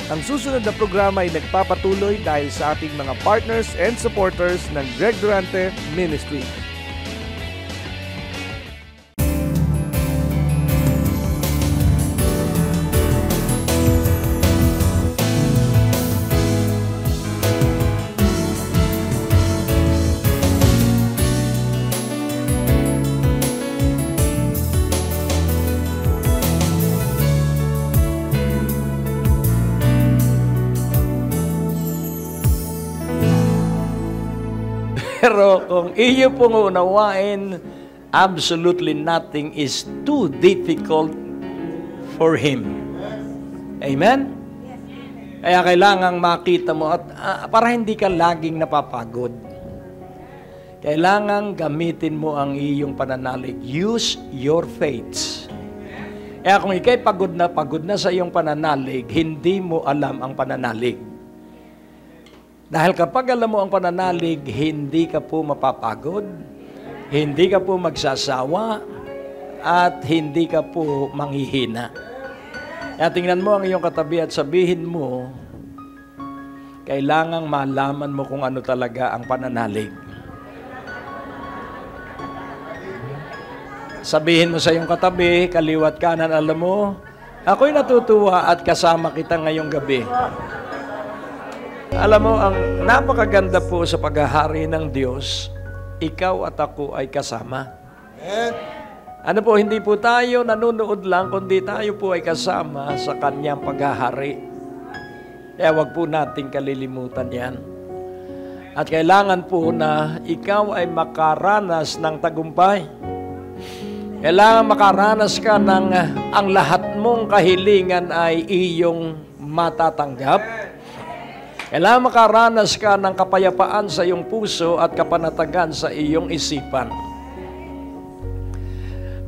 Ang susunod na programa ay nagpapatuloy dahil sa ating mga partners and supporters ng Greg Durante Ministry. Pero kung iyo pong unawain, absolutely nothing is too difficult for Him. Amen? Kaya kailangang makita mo at para hindi ka laging napapagod. Kailangang gamitin mo ang iyong pananalig. Use your faith. Kaya kung ikay pagod na sa iyong pananalig, hindi mo alam ang pananalig. Dahil kapag alam mo ang pananalig, hindi ka po mapapagod, hindi ka po magsasawa, at hindi ka po manghihina. Kaya tingnan mo ang iyong katabi at sabihin mo, kailangang malaman mo kung ano talaga ang pananalig. Sabihin mo sa iyong katabi, kaliwat kanan, alam mo, ako'y natutuwa at kasama kita ngayong gabi. Alam mo, ang napakaganda po sa paghahari ng Diyos, ikaw at ako ay kasama. Ano po, hindi po tayo nanonood lang, kundi tayo po ay kasama sa Kanyang paghahari. Kaya wag po nating kalilimutan yan. At kailangan po na ikaw ay makaranas ng tagumpay. Kailangan makaranas ka ng ang lahat mong kahilingan ay iyong matatanggap. Kailangan makaranas ka ng kapayapaan sa iyong puso at kapanatagan sa iyong isipan.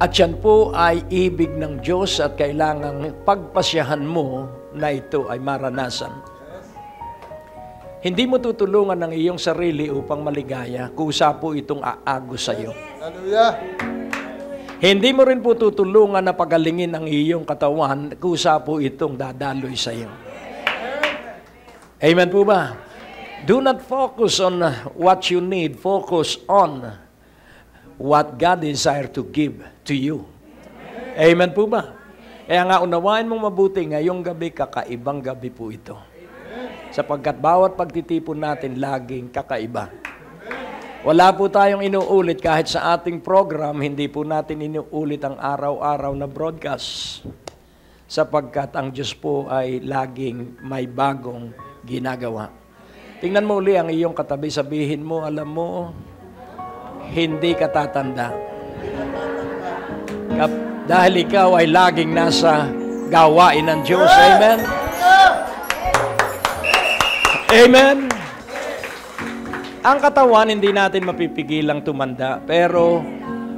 At yan po ay ibig ng Diyos at kailangang pagpasyahan mo na ito ay maranasan. Hindi mo tutulungan ng iyong sarili upang maligaya, kusa po itong aagos sa iyo. Hallelujah! Hindi mo rin po tutulungan na pagalingin ang iyong katawan, kusa po itong dadaloy sa iyo. Amen po ba? Do not focus on what you need. Focus on what God desires to give to you. Amen po ba? Kaya nga unawain mong mabuti ngayong gabi, kakaibang gabi po ito. Sapagkat bawat pagtitipon natin laging kakaiba. Wala po tayong inuulit kahit sa ating program, hindi po natin inuulit ang araw-araw na broadcast. Sapagkat ang Diyos po ay laging may bagong ginagawa. Tingnan mo uli ang iyong katabi, sabihin mo, alam mo, hindi ka tatanda. Dahil ikaw ay laging nasa gawain ng Diyos. Amen? Amen? Ang katawan, hindi natin mapipigilang tumanda. Pero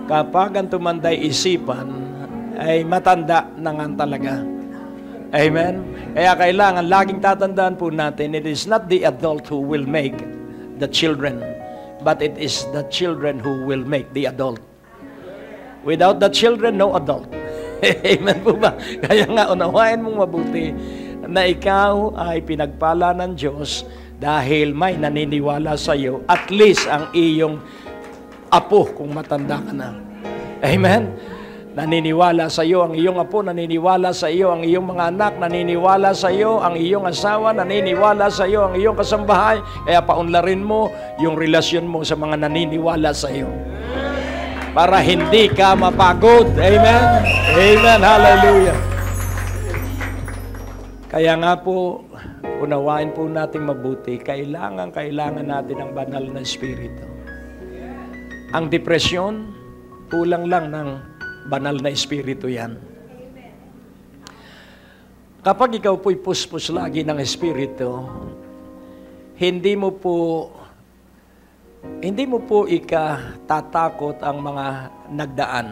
kapag ang tumanday isipan, ay matanda na nga talaga. Amen? Kaya kailangan, laging tatandaan po natin, it is not the adult who will make the children, but it is the children who will make the adult. Without the children, no adult. Amen po ba? Kaya nga, unawain mong mabuti na ikaw ay pinagpala ng Diyos dahil may naniniwala sa iyo, at least ang iyong apo kung matanda ka na. Amen? Naniniwala sa iyo ang iyong apo, naniniwala sa iyo ang iyong mga anak, naniniwala sa iyo ang iyong asawa, naniniwala sa iyo ang iyong kasambahay. Kaya paunlarin mo yung relasyon mo sa mga naniniwala sa iyo. Para hindi ka mapagod. Amen? Amen. Hallelujah. Kaya nga po, unawain po natin mabuti, kailangan natin ang banal na Espiritu. Ang depresyon, kulang lang ng banal na Espiritu yan. Kapag ikaw po'y puspos lagi ng Espiritu, hindi mo po tatakot ang mga nagdaan.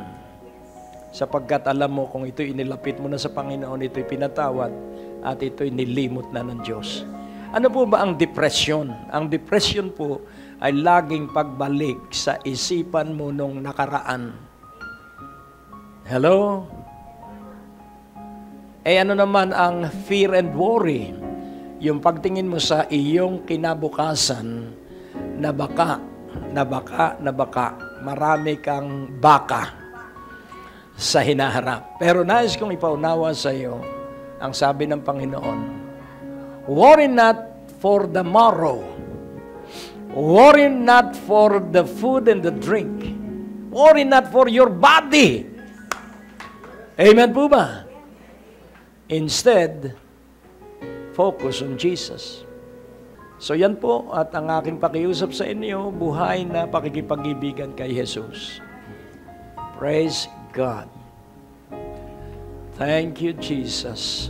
Sapagkat alam mo kung ito'y inilapit mo na sa Panginoon, ito'y pinatawad, at ito'y nilimot na ng Diyos. Ano po ba ang depression? Ang depression po ay laging pagbalik sa isipan mo nung nakaraan. Hello? Ano naman ang fear and worry? yung pagtingin mo sa iyong kinabukasan na baka marami kang baka sa hinaharap. Pero nais kong ipaunawa sa iyo ang sabi ng Panginoon, worry not for the morrow. Worry not for the food and the drink. Worry not for your body. Amen po ba? Instead, focus on Jesus. So yan po at ang aking pakiusap sa inyo, buhay na pakikipag-ibigan kay Jesus. Praise God. Thank you, Jesus.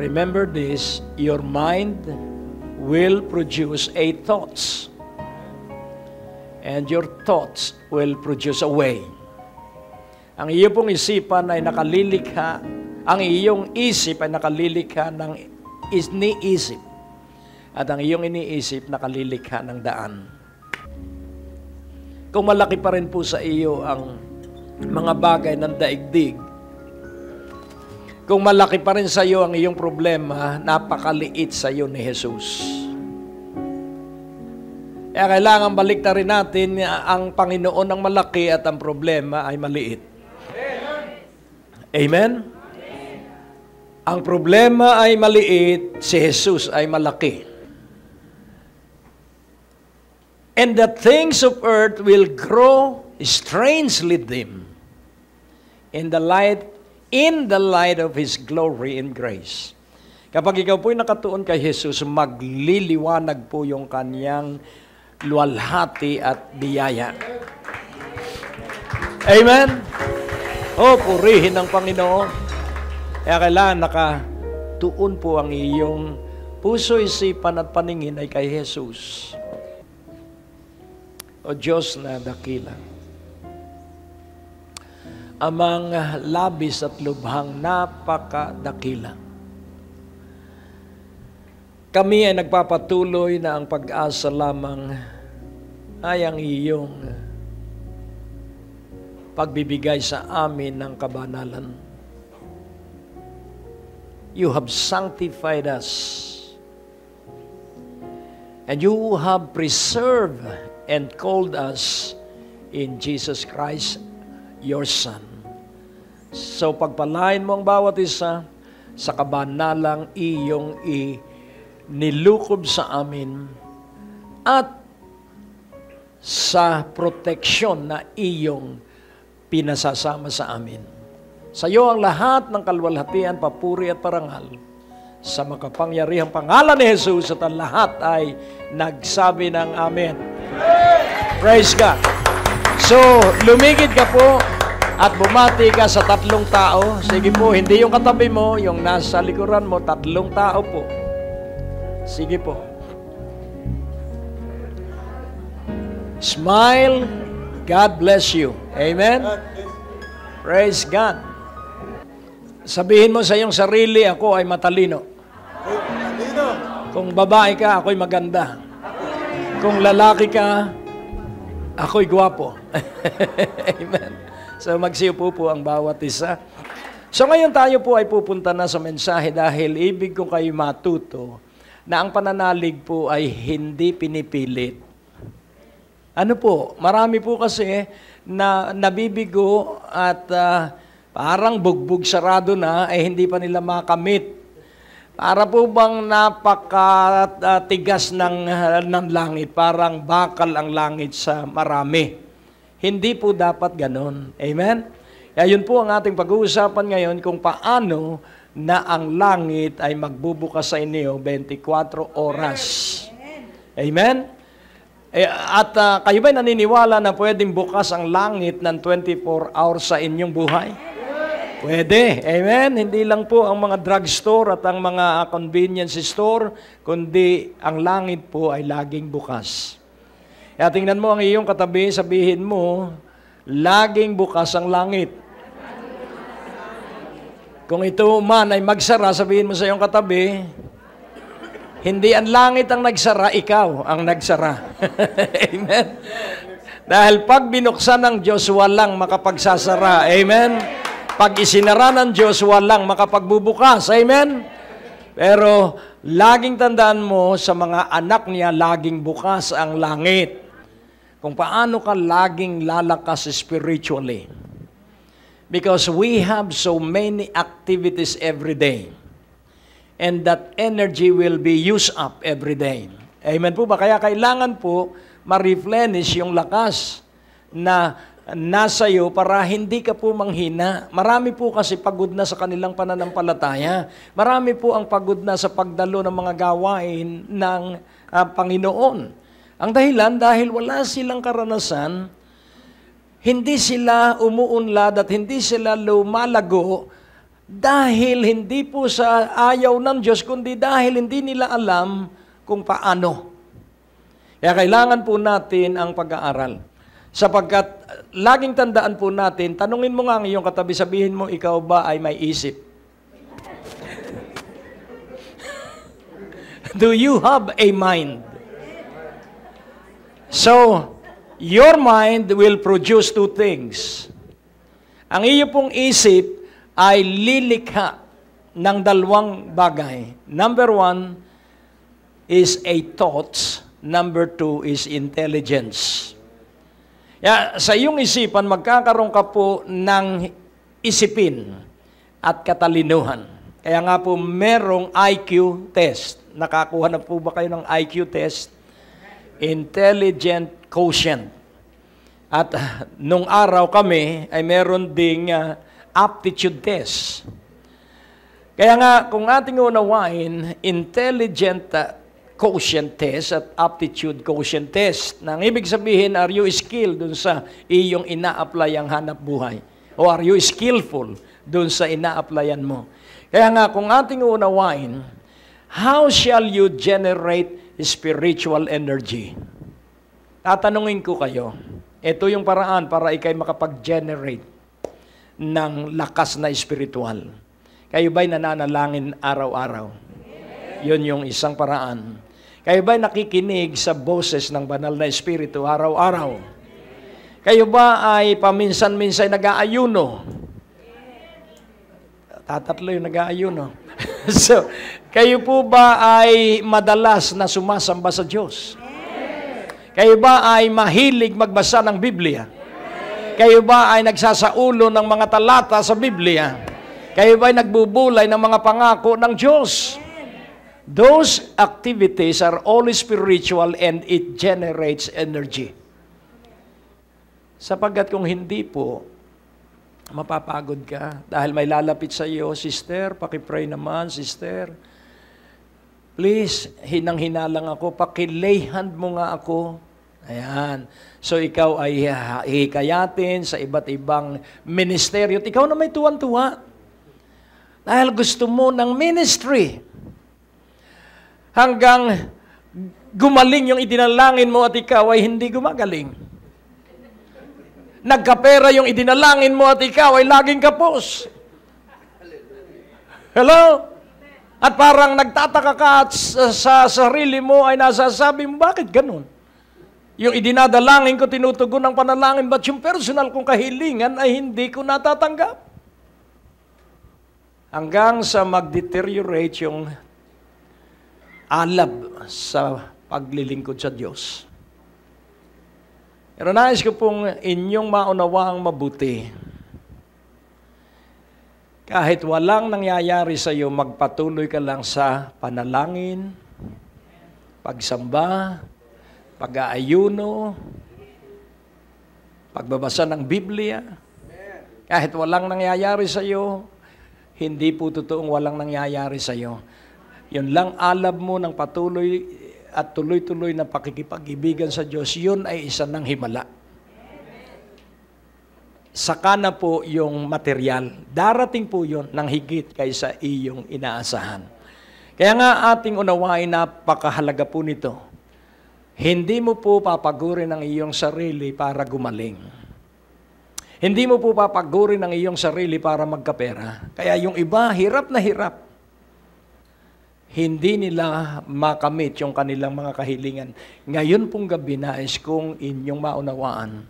Remember this, your mind will produce a thoughts. And your thoughts will produce a way. Ang iyong pong isipan ay nakalilikha, ang iyong isip ay nakalilikha ng iniisip. At ang iyong iniisip nakalilikha ng daan. Kung malaki pa rin po sa iyo ang mga bagay ng daigdig, kung malaki pa rin sa iyo ang iyong problema, napakaliit sa iyo ni Jesus. Kaya kailangan baliktarin natin ang Panginoon ang malaki at ang problema ay maliit. Amen? Ang problema ay maliit, si Jesus ay malaki. And the things of earth will grow strangely dim in the light of His glory and grace. Kapag ikaw po'y nakatuon kay Jesus, magliliwanag po yung kanyang luwalhati at biyaya. Amen? O, purihin ng Panginoon. Kaya kailangan nakatuon po ang iyong puso, isipan at paningin ay kay Jesus. O Diyos na dakila. Amang labis at lubhang napakadakila. Kami ay nagpapatuloy na ang pag-asa lamang ay ang iyong pagbibigay sa amin ng kabanalan. You have sanctified us and you have preserved and called us in Jesus Christ, your Son. So pagpalain mo ang bawat isa sa kabanalang iyong nilukob sa amin at sa proteksyon na iyong pinasasama sa amin. Sa iyo ang lahat ng kalwalhatian, papuri at parangal sa makapangyarihang pangalan ni Jesus at ang lahat ay nagsabi ng Amen. Praise God. So, lumigid ka po at bumati ka sa 3 tao. Sige po, hindi yung katabi mo, yung nasa likuran mo, 3 tao po. Sige po. Smile. God bless you. Amen? Praise God. Sabihin mo sa iyong sarili, ako ay matalino. Kung babae ka, ako'y maganda. Kung lalaki ka, ako'y gwapo. Amen. So magsiupo po ang bawat isa. So ngayon tayo po ay pupunta na sa mensahe dahil ibig ko kayo matuto na ang pananalig po ay hindi pinipilit. Ano po, marami po kasi na nabibigo at parang bugbog sarado na, hindi pa nila makamit. Para po bang napakatigas ng langit, parang bakal ang langit sa marami. Hindi po dapat ganon. Amen? Kaya yun po ang ating pag-uusapan ngayon kung paano na ang langit ay magbubukas sa inyo 24 oras. Amen? At kayo ba'y naniniwala na pwedeng bukas ang langit ng 24 hours sa inyong buhay? Pwede. Amen? Hindi lang po ang mga drugstore at ang mga convenience store, kundi ang langit po ay laging bukas. Kaya tingnan mo ang iyong katabi, sabihin mo, laging bukas ang langit. Kung ito man ay magsara, sabihin mo sa iyong katabi, hindi ang langit ang nagsara, ikaw ang nagsara. Amen? Dahil pag binuksan ng Diyos, walang makapagsasara. Amen? Pag isinara ng Diyos, walang makapagbubukas. Amen? Pero laging tandaan mo, sa mga anak niya, laging bukas ang langit. Kung paano ka laging lalakas spiritually. Because we have so many activities every day. And that energy will be used up every day. Amen po ba? Kaya kailangan po ma-replenish yung lakas na nasa iyo para hindi ka po manghina. Marami po kasi pagod na sa kanilang pananampalataya. Marami po ang pagod na sa pagdalo ng mga gawain ng Panginoon. Ang dahilan, dahil wala silang karanasan, hindi sila umuunlad at hindi sila lumalago dahil hindi po sa ayaw ng Diyos, kundi dahil hindi nila alam kung paano. Kaya kailangan po natin ang pag-aaral. Sapagkat laging tandaan po natin, tanungin mo nga ang iyong katabi, sabihin mo, ikaw ba ay may isip? Do you have a mind? So, your mind will produce two things. Ang iyo pong isip ay lilikha ng dalawang bagay. Number one is a thoughts. Number two is intelligence. Sa iyong isipan, magkakaroon ka po ng isipin at katalinuhan. Kaya nga po, merong IQ test. Nakakuha na po ba kayo ng IQ test? Intelligent quotient. At nung araw kami, ay meron ding aptitude test. Kaya nga, kung ating unawain, intelligent quotient test at aptitude quotient test. Nang ibig sabihin, are you skilled dun sa iyong ina-apply ang hanap buhay? O are you skillful dun sa ina-applyan mo? Kaya nga, kung ating unawain, how shall you generate spiritual energy? Tatanungin ko kayo, ito yung paraan para ikay makapag-generate ng lakas na espiritual. Kayo ba'y nananalangin araw-araw? Yun yung isang paraan. Kayo ba'y nakikinig sa boses ng banal na espiritu araw-araw? Kayo ba ay paminsan-minsan nag-aayuno? Tatatlo yung nag-aayuno. So, kayo po ba ay madalas na sumasamba sa Diyos? Kayo ba ay mahilig magbasa ng Biblia? Kayo ba ay nagsasaulo ng mga talata sa Biblia? Kayo ba ay nagbubulay ng mga pangako ng Diyos? Those activities are all spiritual and it generates energy. Sapagkat kung hindi po, mapapagod ka dahil may lalapit sa iyo, sister, pakipray naman, sister. Please, hinang-hina lang ako, pakilay hand mo nga ako. Ayan. So ikaw ay hikayatin sa iba't ibang ministeryo. At ikaw na may tuwan-tuwa. Dahil gusto mo ng ministry. Hanggang gumaling yung idinalangin mo at ikaw ay hindi gumagaling. Nagkapera yung idinalangin mo at ikaw ay laging kapos. Hello? At parang nagtataka ka at sa sarili mo ay nasasabi mo, bakit ganun? Yung idinadalangin ko, tinutugon ng panalangin, but yung personal kong kahilingan ay hindi ko natatanggap. Hanggang sa mag-deteriorate yung alab sa paglilingkod sa Diyos. Pero nais ko pong inyong maunawaang mabuti. Kahit walang nangyayari sa iyo, magpatuloy ka lang sa panalangin, pagsamba, pag-aayuno, pagbabasa ng Biblia. Kahit walang nangyayari sa iyo, hindi po totoong walang nangyayari sa iyo. Yun lang alab mo ng patuloy at tuloy-tuloy na pakikipag-ibigan sa Diyos, yun ay isa ng himala. Saka na po yung material. Darating po yun ng higit kaysa iyong inaasahan. Kaya nga ating unawain, napakahalaga po nito. Hindi mo po papagurin ang iyong sarili para gumaling. Hindi mo po papagurin ang iyong sarili para magkapera. Kaya yung iba, hirap na hirap. hindi nila makamit yung kanilang mga kahilingan. Ngayon pong gabi, nais kong inyong maunawaan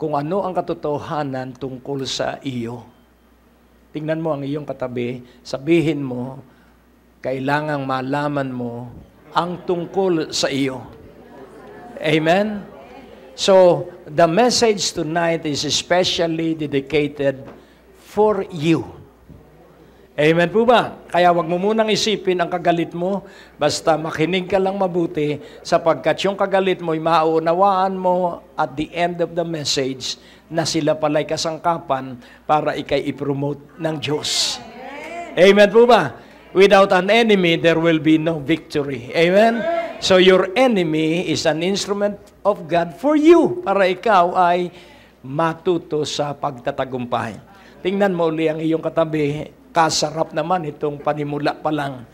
kung ano ang katotohanan tungkol sa iyo. Tingnan mo ang iyong katabi, sabihin mo, kailangang malaman mo ang tungkol sa iyo. Amen? So, the message tonight is especially dedicated for you. Amen po ba? Kaya wag mo munang isipin ang kagalit mo, basta makinig ka lang mabuti, sapagkat yung kagalit mo ay mauunawaan mo at the end of the message na sila pala'y kasangkapan para ikay i-promote ng Diyos. Amen po ba? Without an enemy, there will be no victory. Amen? So your enemy is an instrument of God for you, para ikaw ay matuto sa pagtatagumpay. Tingnan mo uli ang iyong katabi, kasarap naman itong panimula pa lang.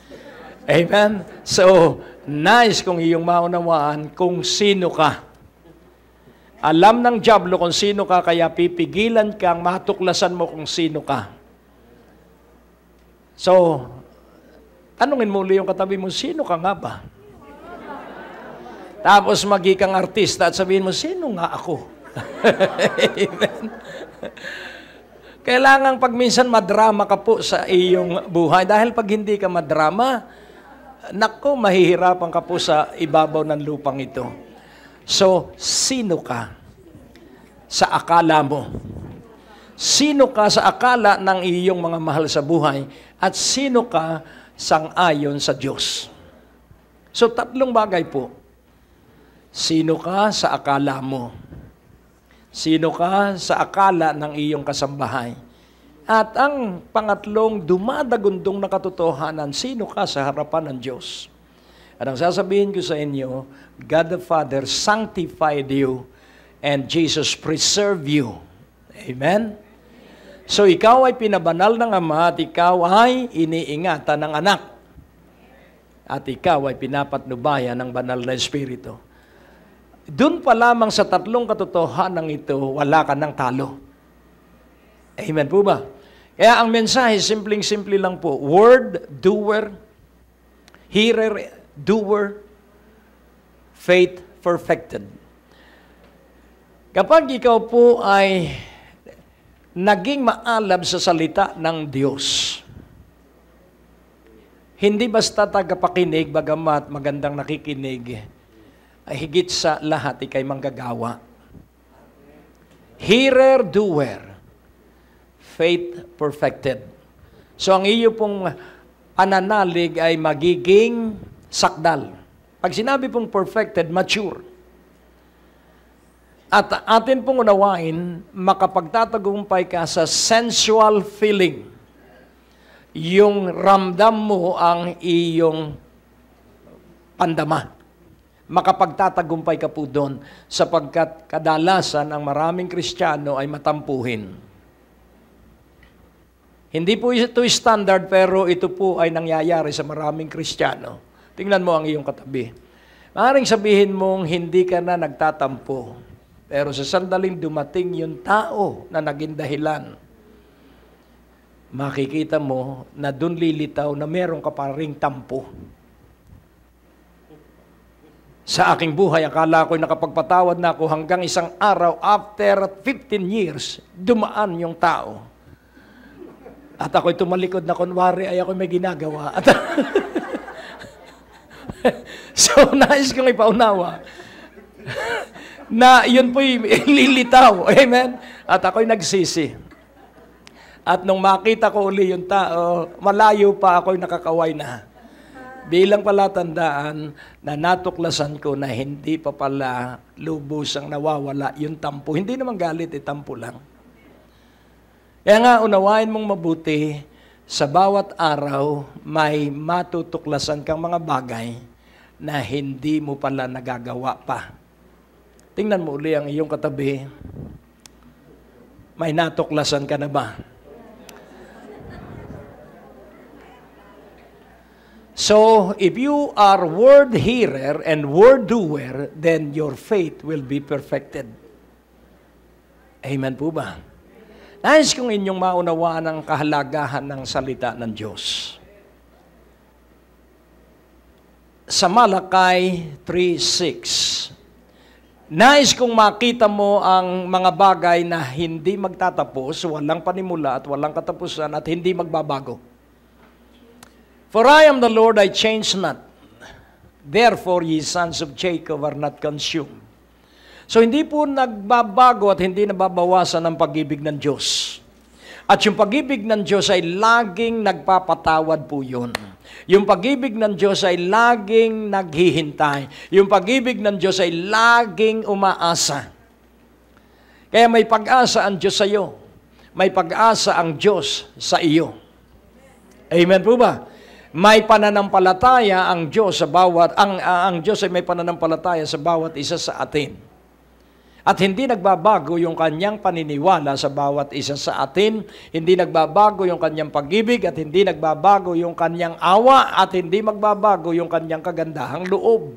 Amen? So, nice kung iyong maunawaan kung sino ka. Alam ng dyablo kung sino ka, kaya pipigilan kang matuklasan mo kung sino ka. So, tanungin mo uli yung katabi mo, sino ka nga ba? Tapos magikang artista at sabihin mo, sino nga ako? Amen? Kailangan pag minsan madrama ka po sa iyong buhay. Dahil pag hindi ka madrama, naku, mahihirapan ka po sa ibabaw ng lupang ito. So, sino ka sa akala mo? Sino ka sa akala ng iyong mga mahal sa buhay? At sino ka sang-ayon sa Diyos? So, tatlong bagay po. Sino ka sa akala mo? Sino ka sa akala ng iyong kasambahay? At ang pangatlong, dumadagundong na katotohanan, sino ka sa harapan ng Diyos? At ang sasabihin ko sa inyo, God the Father sanctified you and Jesus preserved you. Amen? So ikaw ay pinabanal ng Ama at ikaw ay iniingatan ng anak. At ikaw ay pinapatnubayan ng banal na Espiritu. Doon pa lamang sa tatlong katotohanan ito, wala ka ng talo. Amen po ba? Kaya ang mensahe, simpleng-simple lang po. Word, doer, hearer, doer, faith perfected. Kapag ikaw po ay naging maalab sa salita ng Diyos, hindi basta tagapakinig, bagamat magandang nakikinig, ay higit sa lahat, ikay manggagawa. Hearer, doer, faith perfected. So ang iyo pong pananalig ay magiging sakdal. Pag sinabi pong perfected, mature. At atin pong unawain, makapagtatagumpay ka sa sensual feeling. Yung ramdam mo ang iyong pandama. Makapagtatagumpay ka po doon sapagkat kadalasan ang maraming Kristiyano ay matampuhin. Hindi po ito standard pero ito po ay nangyayari sa maraming Kristiyano. Tingnan mo ang iyong katabi. Maaaring sabihin mong hindi ka na nagtatampo pero sa sandaling dumating yung tao na naging dahilan, makikita mo na doon lilitaw na meron ka pa ring tampo. Sa aking buhay, akala ko'y nakapagpatawad na ako hanggang isang araw, after 15 years, dumaan yung tao. At ako'y tumalikod na kunwari ay ako'y may ginagawa. So, nais kong ipaunawa na yun po'y lilitaw. Amen? At ako'y nagsisi. At nung makita ko uli yung tao, malayo pa ako'y nakakaway na. Bilang palatandaan na natuklasan ko na hindi pa pala lubusang nawawala yung tampo. Hindi naman galit, tampo lang. Kaya nga, unawain mong mabuti, sa bawat araw, may matutuklasan kang mga bagay na hindi mo pala nagagawa pa. Tingnan mo uli ang iyong katabi. May natuklasan ka na ba? So, if you are word hearer and word doer, then your faith will be perfected. Amen po ba? Nais kong inyong maunawaan ang kahalagahan ng salita ng Diyos. sa Malakay 3:6. Nais kong makita mo ang mga bagay na hindi magtatapos, walang panimula at walang katapusan at hindi magbabago. For I am the Lord, I change not. Therefore, ye sons of Jacob are not consumed. So, hindi po nagbabago at hindi nababawasan ang pag-ibig ng Diyos. At yung pag-ibig ng Diyos ay laging nagpapatawad po yun. Yung pag-ibig ng Diyos ay laging naghihintay. Yung pag-ibig ng Diyos ay laging umaasa. Kaya may pag-asa ang Diyos sa iyo. May pag-asa ang Diyos sa iyo. Amen po ba? May pananampalataya ang Diyos sa bawat ang Diyos ay may pananampalataya sa bawat isa sa atin. At hindi nagbabago yung kanyang paniniwala sa bawat isa sa atin, hindi nagbabago yung kanyang pag-ibig at hindi nagbabago yung kanyang awa at hindi magbabago yung kanyang kagandahang loob.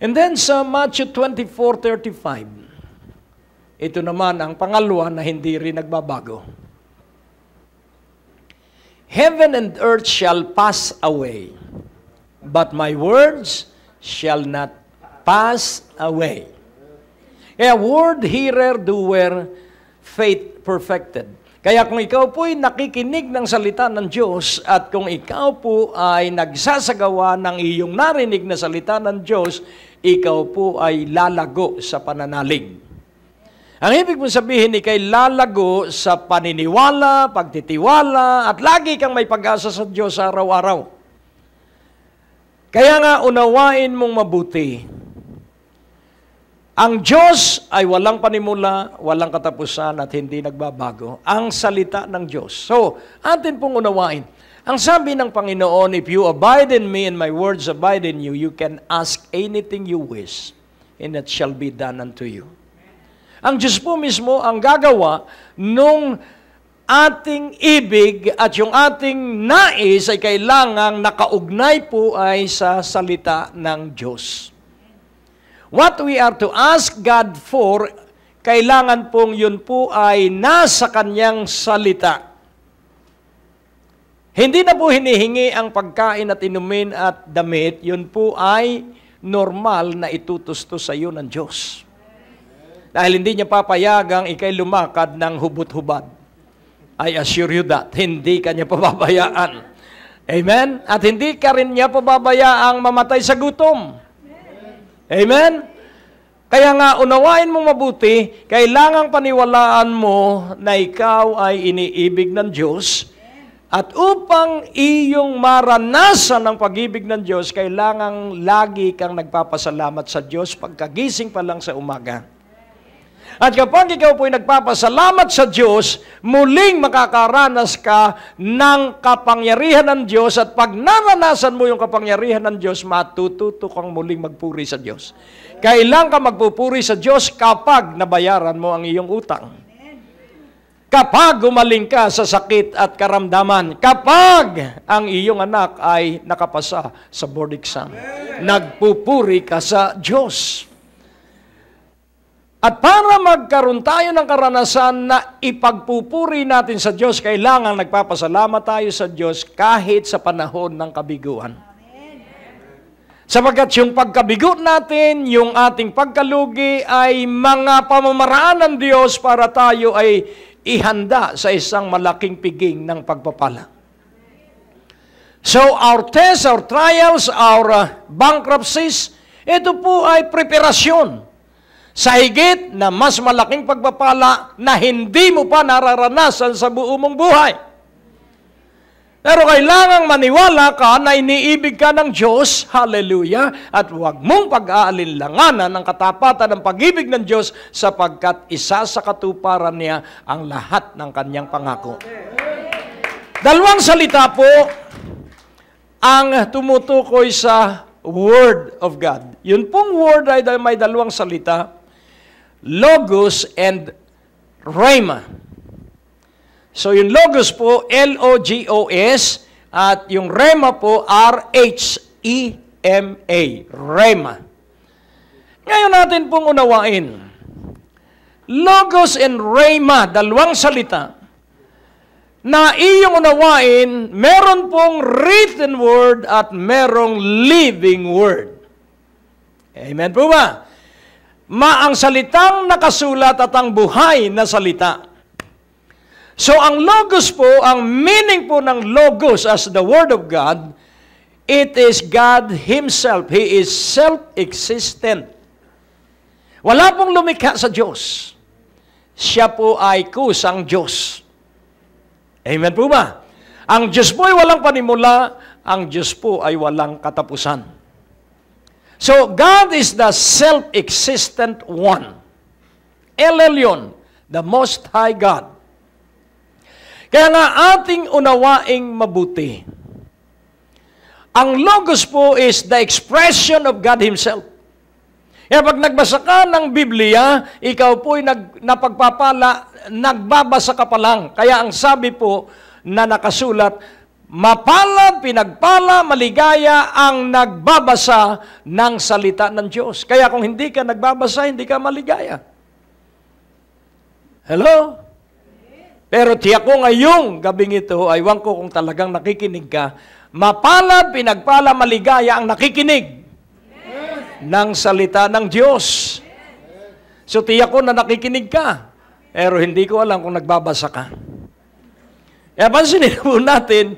And then sa Matthew 24:35, ito naman ang pangalawa na hindi rin nagbabago. Heaven and earth shall pass away, but my words shall not pass away. Kaya word hearer, doer, faith perfected. Kaya kung ikaw po'y nakikinig ng salita ng Diyos at kung ikaw po ay nagsasagawa ng iyong narinig na salita ng Diyos, ikaw po ay lalago sa pananalig. Ang ibig mong sabihin, ikay lalago sa paniniwala, pagtitiwala, at lagi kang may pag-asa sa Diyos araw-araw. Kaya nga unawain mong mabuti. Ang Diyos ay walang panimula, walang katapusan at hindi nagbabago. Ang salita ng Diyos. So, atin pong unawain. Ang sabi ng Panginoon, if you abide in me and my words abide in you, you can ask anything you wish and it shall be done unto you. Ang Diyos po mismo ang gagawa nung ating ibig at yung ating nais ay kailangang nakaugnay po ay sa salita ng Diyos. What we are to ask God for, kailangan pong yun po ay nasa kanyang salita. Hindi na po hinihingi ang pagkain at inumin at damit, yun po ay normal na itutusto sa iyo ng Diyos. Dahil hindi niya papayagang ikay lumakad ng hubot-hubad. I assure you that. Hindi ka niya pababayaan. Amen? At hindi ka rin niya pababayaang mamatay sa gutom. Amen? Kaya nga, unawain mong mabuti, kailangang paniwalaan mo na ikaw ay iniibig ng Diyos. At upang iyong maranasan ang pag-ibig ng Diyos, kailangang lagi kang nagpapasalamat sa Diyos pagkagising pa lang sa umaga. At kapag ikaw po'y nagpapasalamat sa Diyos, muling makakaranas ka ng kapangyarihan ng Diyos at pag naranasan mo yung kapangyarihan ng Diyos, matututo kang muling magpuri sa Diyos. Kailan ka magpupuri sa Diyos kapag nabayaran mo ang iyong utang? Kapag gumaling ka sa sakit at karamdaman, kapag ang iyong anak ay nakapasa sa board exam, nagpupuri ka sa Diyos. At para magkaroon tayo ng karanasan na ipagpupuri natin sa Diyos, kailangan nagpapasalamat tayo sa Diyos kahit sa panahon ng kabiguan. Sapagkat yung pagkabigo natin, yung ating pagkalugi ay mga pamamaraan ng Diyos para tayo ay ihanda sa isang malaking piging ng pagpapala. So our tests, our trials, our bankruptcies, ito po ay preparasyon sa higit na mas malaking pagpapala na hindi mo pa nararanasan sa buo mong buhay. Pero kailangang maniwala ka na iniibig ka ng Diyos, hallelujah, at huwag mong pag-aalinlanganan ang katapatan ng pag-ibig ng Diyos sapagkat isa sa katuparan niya ang lahat ng kanyang pangako. Dalawang salita po ang tumutukoy sa Word of God. Yun pong Word ay may dalawang salita, Logos and Rhema. So yung Logos po, L-O-G-O-S, at yung Rhema po, R-H-E-M-A, Rhema. Ngayon natin pong unawain. Logos and Rhema, dalawang salita. na iyong unawain, meron pong written word at merong living word. Amen po ba? Ang salitang nakasulat at ang buhay na salita. So ang logos po, ang meaning po ng logos as the Word of God, it is God Himself. He is self-existent. Wala pong lumikha sa Diyos. Siya po ay kusang Diyos. Amen po ba? Ang Diyos po ay walang panimula, ang Diyos po ay walang katapusan. So, God is the self-existent one. El Elyon, the Most High God. Kaya nga ating unawaing mabuti. Ang Logos po is the expression of God Himself. Kaya pag nagbasa ka ng Biblia, ikaw po'y napagpapala, nagbabasa ka pa lang. Kaya ang sabi po na nakasulat, mapalad, pinagpala, maligaya ang nagbabasa ng salita ng Diyos. Kaya kung hindi ka nagbabasa, hindi ka maligaya. Hello? Pero tiyak ko ngayong gabing ito, aywan ko kung talagang nakikinig ka, mapalad, pinagpala, maligaya ang nakikinig ng salita ng Diyos. So tiyak ko na nakikinig ka, pero hindi ko alam kung nagbabasa ka. Kaya pansinin po natin,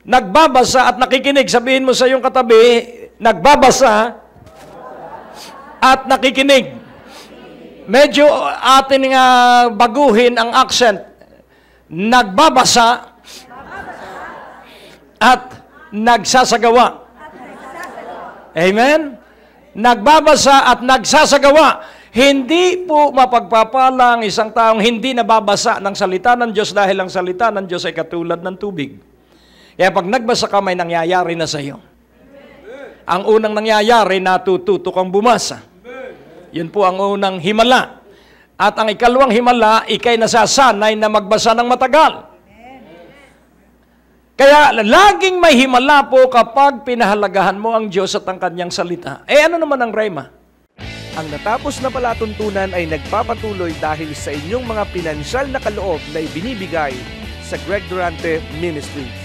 nagbabasa at nakikinig. Sabihin mo sa iyong katabi, nagbabasa at nakikinig. Medyo atin nga baguhin ang accent. Nagbabasa at nagsasagawa. Amen? Nagbabasa at nagsasagawa. Hindi po mapagpapala ang isang taong hindi nababasa ng salita ng Diyos dahil ang salita ng Diyos ay katulad ng tubig. Kaya pag nagbasa ka, may nangyayari na sa iyo. Ang unang nangyayari, natututo kang bumasa. Yun po ang unang himala. At ang ikalawang himala, ikay nasasanay na magbasa ng matagal. Kaya laging may himala po kapag pinahalagahan mo ang Diyos at ang kanyang salita. Ano naman ang rema? Ang natapos na palatuntunan ay nagpapatuloy dahil sa inyong mga pinansyal na kaloob na ibinibigay sa Greg Durante Ministries.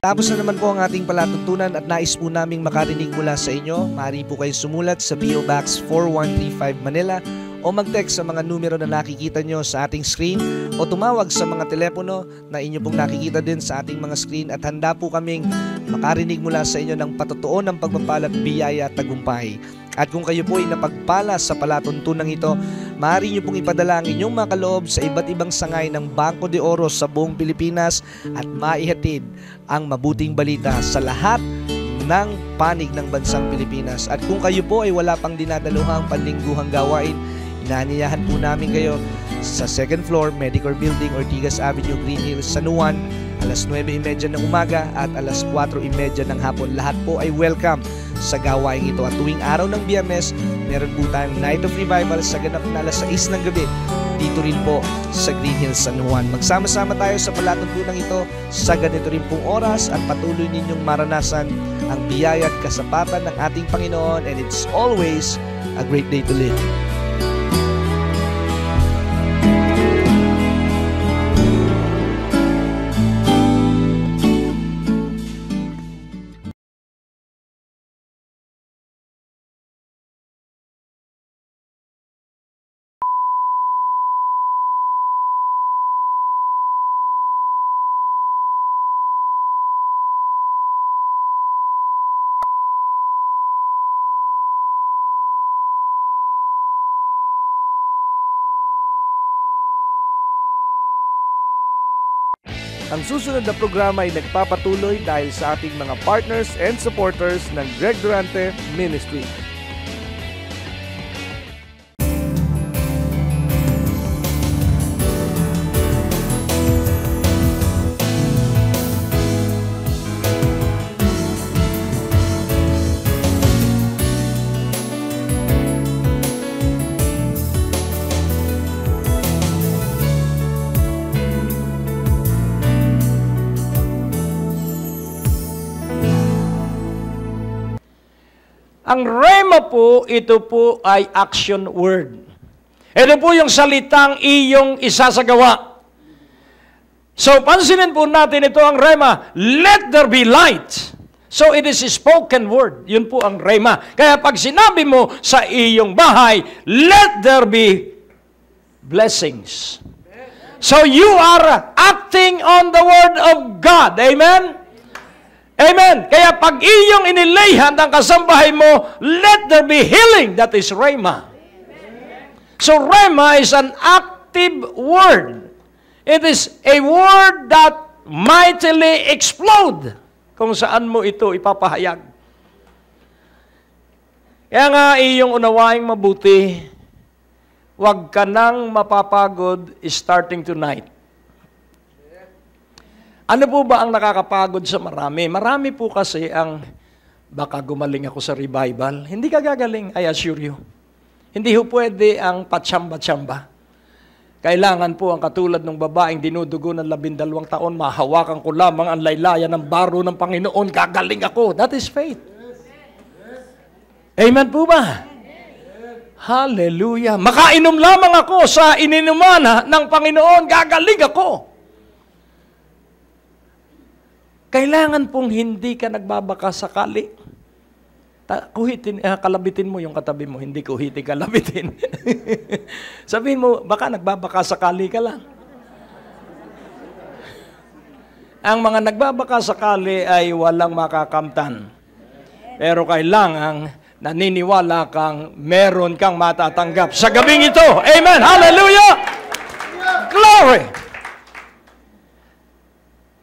Tapos na naman po ang ating palatuntunan at nais po naming makarinig mula sa inyo. Maaari po kayo sumulat sa PO Box 4135 Manila o mag-text sa mga numero na nakikita nyo sa ating screen o tumawag sa mga telepono na inyo pong nakikita din sa ating mga screen at handa po kaming makarinig mula sa inyo ng patotoo ng pagpapala at biyaya at tagumpay. At kung kayo po ay napagpala sa palatuntunan ito, maaari nyo pong ipadala ang inyong mga kaloob sa iba't ibang sangay ng Bangko de Oro sa buong Pilipinas at maihatid ang mabuting balita sa lahat ng panig ng bansang Pilipinas. At kung kayo po ay wala pang dinadaluhang panlingguhang gawain, inaanyayahan po namin kayo sa 2nd floor, Medicor Building, Ortigas Avenue, Green Hills, San Juan, alas 9:30 ng umaga at alas 4:30 ng hapon. Lahat po ay welcome sa gawain ito. At tuwing araw ng Biyernes, meron po tayong Night of Revival sa ganap na alas 6 ng gabi. Dito rin po sa Green Hills, San Juan. Magsama-sama tayo sa palatuntunan ito sa ganito rin pong oras at patuloy ninyong maranasan ang biyaya at kasapatan ng ating Panginoon, and it's always a great day to live. Ang susunod na programa ay nagpapatuloy dahil sa ating mga partners and supporters ng Greg Durante Ministry. Ang rema po, ito po ay action word. Ito po yung salitang iyong isasagawa. So, pansinin po natin ito ang rema, let there be light. So, it is a spoken word. Yun po ang rema. Kaya pag sinabi mo sa iyong bahay, let there be blessings. So, you are acting on the word of God. Amen? Amen. Kaya pag iyong inilayhan ang kasambahay mo, let there be healing. That is rema. So, rema is an active word. It is a word that mightily explode kung saan mo ito ipapahayag. Kaya nga iyong unawaing mabuti, huwag ka nang mapapagod starting tonight. Ano po ba ang nakakapagod sa marami? Marami po kasi ang baka gumaling ako sa revival. Hindi ka gagaling, I assure you. Hindi ho pwede ang patsamba-tsamba. Kailangan po ang katulad ng babaeng dinudugo ng 12 taon, mahawakan ko lamang ang laylayan ng baro ng Panginoon, gagaling ako. That is faith. Amen po ba? Hallelujah. Makainom lamang ako sa ininuman ng Panginoon, gagaling ako. Kailangan pong hindi ka nagbabaka sakali. Kalabitin mo yung katabi mo, hindi kuhitin, kalabitin. Sabihin mo, baka nagbabaka sakali ka lang. Ang mga nagbabaka sakali ay walang makakamtan. Pero kailangan naniniwala kang meron kang matatanggap sa gabing ito. Amen! Hallelujah! Glory!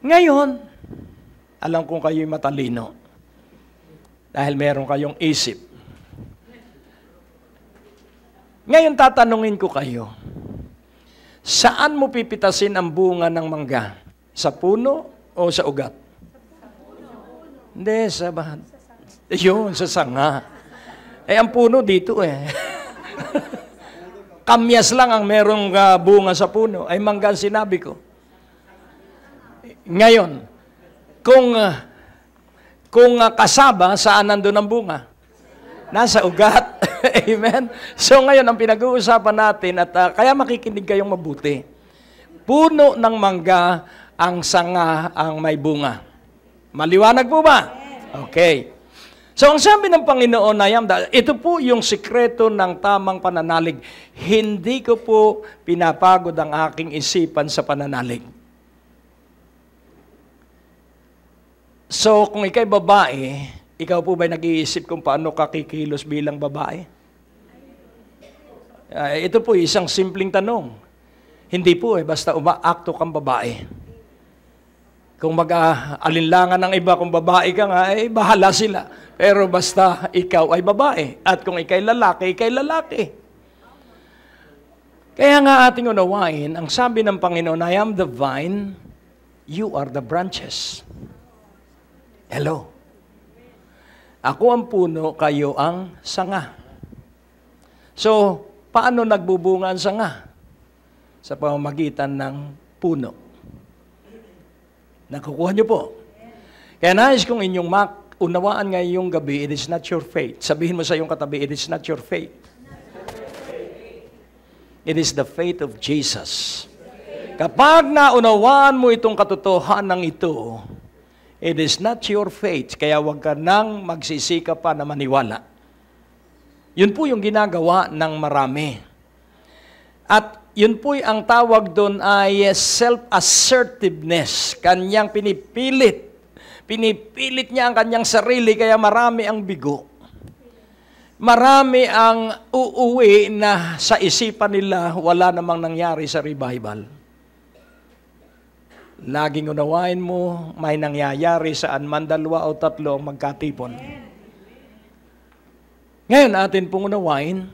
Ngayon, alam kong kayo'y matalino. Dahil meron kayong isip. Ngayon tatanungin ko kayo, saan mo pipitasin ang bunga ng mangga? Sa puno o sa ugat? Hindi, sa bahan. Yun, sa sanga. Ang puno dito Kamyas lang ang merong bunga sa puno. Ay mangga ang sinabi ko. Ngayon, kung kasaba, saan nandun ang bunga? Nasa ugat. Amen? So ngayon, ang pinag-uusapan natin, at kaya makikinig kayong mabuti, puno ng mangga, ang sanga, ang may bunga. Maliwanag po ba? Okay. So ang sabi ng Panginoon ay, ito po yung sikreto ng tamang pananalig. Hindi ko po pinapagod ang aking isipan sa pananalig. So, kung ikay babae, ikaw po ba'y nag-iisip kung paano ka kikilos bilang babae? Ito po isang simpleng tanong. Hindi po basta umaakto kang babae. Kung mag-alinlangan ng iba kung babae ka nga, bahala sila. Pero basta ikaw ay babae. At kung ikay lalaki, ikay lalaki. Kaya nga ating unawain, ang sabi ng Panginoon, I am the vine, you are the branches. Hello. Ako ang puno, kayo ang sanga. So, paano nagbubunga ang sanga? Sa pamamagitan ng puno. Nakukuha niyo po. Kaya nais kong inyong unawaan ngayong gabi, it is not your faith. Sabihin mo sa iyong katabi, it is not your faith. It is the faith of Jesus. Kapag naunawaan mo itong katotohanan ito, it is not your faith, kaya huwag ka nang magsisika pa na maniwala. Yun po yung ginagawa ng marami. At yun po ang tawag doon ay self-assertiveness. Kanyang pinipilit. Pinipilit niya ang kanyang sarili, kaya marami ang bigo. Marami ang uuwi na sa isipan nila wala namang nangyari sa revival. Laging unawain mo, may nangyayari saan man 2 o 3 ang magkatipon. Ngayon, atin pong unawain.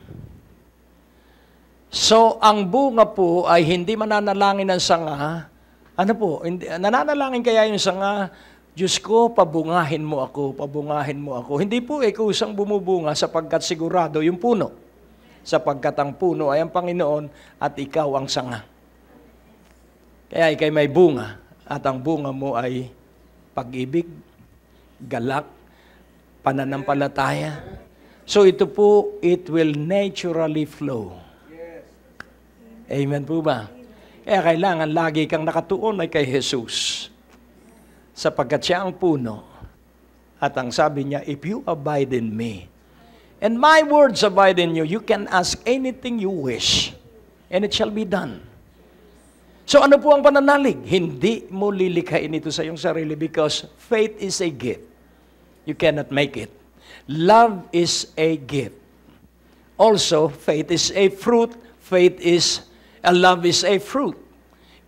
So, ang bunga po ay hindi mananalangin ng sanga. Ano po? Nananalangin kaya yung sanga, Diyos ko, pabungahin mo ako, pabungahin mo ako. Hindi po kusang bumubunga sapagkat sigurado yung puno. Sapagkat ang puno ay ang Panginoon at ikaw ang sanga. Kaya ikay may bunga, at ang bunga mo ay pag-ibig, galak, pananampalataya. So ito po, it will naturally flow. Amen po ba? Kaya kailangan lagi kang nakatuon ay kay Jesus. Sapagkat siya ang puno. At ang sabi niya, if you abide in me, and my words abide in you, you can ask anything you wish, and it shall be done. So ano po ang pananalig? Hindi mo lilikhain ito sa iyong sarili because faith is a gift. You cannot make it. Love is a gift. Also, faith is a fruit. Love is a fruit.